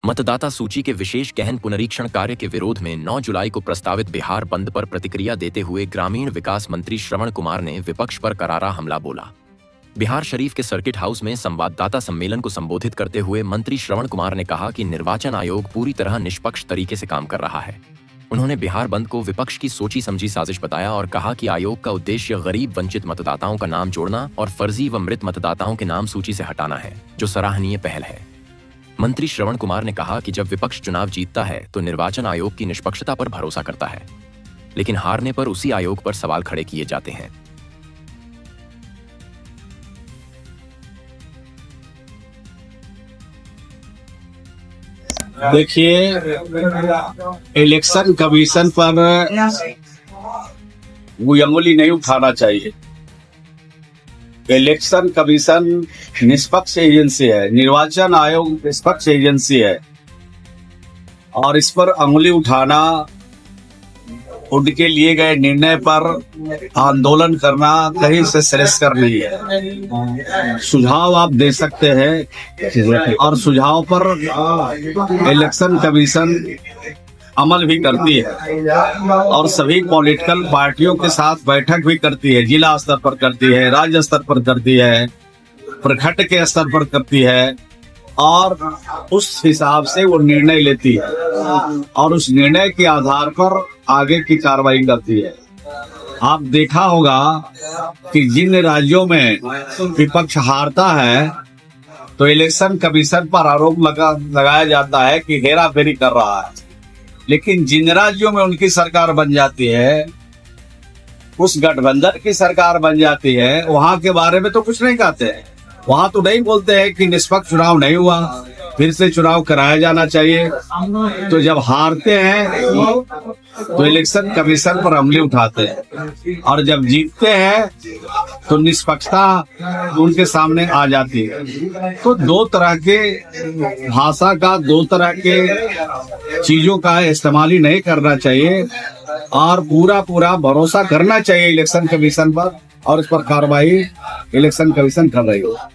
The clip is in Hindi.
मतदाता सूची के विशेष गहन पुनरीक्षण कार्य के विरोध में 9 जुलाई को प्रस्तावित बिहार बंद पर प्रतिक्रिया देते हुए ग्रामीण विकास मंत्री श्रवण कुमार ने विपक्ष पर करारा हमला बोला। बिहार शरीफ के सर्किट हाउस में संवाददाता सम्मेलन को संबोधित करते हुए मंत्री श्रवण कुमार ने कहा कि निर्वाचन आयोग पूरी तरह निष्पक्ष तरीके से काम कर रहा है। उन्होंने बिहार बंद को विपक्ष की सोची समझी साजिश बताया और कहा कि आयोग का उद्देश्य गरीब वंचित मतदाताओं का नाम जोड़ना और फर्जी व मृत मतदाताओं के नाम सूची से हटाना है, जो सराहनीय पहल है। मंत्री श्रवण कुमार ने कहा कि जब विपक्ष चुनाव जीतता है तो निर्वाचन आयोग की निष्पक्षता पर भरोसा करता है, लेकिन हारने पर उसी आयोग पर सवाल खड़े किए जाते हैं। देखिए, इलेक्शन कमीशन पर वो अंगुली नहीं उठाना चाहिए। इलेक्शन कमीशन निष्पक्ष एजेंसी है, निर्वाचन आयोग निष्पक्ष एजेंसी है और इस पर अंगुली उठाना, उनके लिए गए निर्णय पर आंदोलन करना कहीं से श्रेयस्कर नहीं है। सुझाव आप दे सकते हैं और सुझाव पर इलेक्शन कमीशन अमल भी करती है और सभी पॉलिटिकल पार्टियों के साथ बैठक भी करती है, जिला स्तर पर करती है, राज्य स्तर पर करती है, प्रखंड के स्तर पर करती है और उस हिसाब से वो निर्णय लेती है और उस निर्णय के आधार पर आगे की कार्रवाई करती है। आप देखा होगा कि जिन राज्यों में विपक्ष हारता है तो इलेक्शन कमीशन पर आरोप लगाया जाता है कि हेराफेरी कर रहा है, लेकिन जिन राज्यों में उनकी सरकार बन जाती है, उस गठबंधन की सरकार बन जाती है, वहां के बारे में तो कुछ नहीं कहते हैं। वहां तो नहीं बोलते हैं कि निष्पक्ष चुनाव नहीं हुआ, फिर से चुनाव कराया जाना चाहिए। तो जब हारते हैं तो इलेक्शन कमीशन पर अंगुली उठाते हैं और जब जीतते हैं तो निष्पक्षता उनके सामने आ जाती है। तो दो तरह के भाषा का, दो तरह के चीजों का इस्तेमाल ही नहीं करना चाहिए और पूरा भरोसा करना चाहिए इलेक्शन कमीशन पर और इस पर कार्रवाई इलेक्शन कमीशन कर रही हो।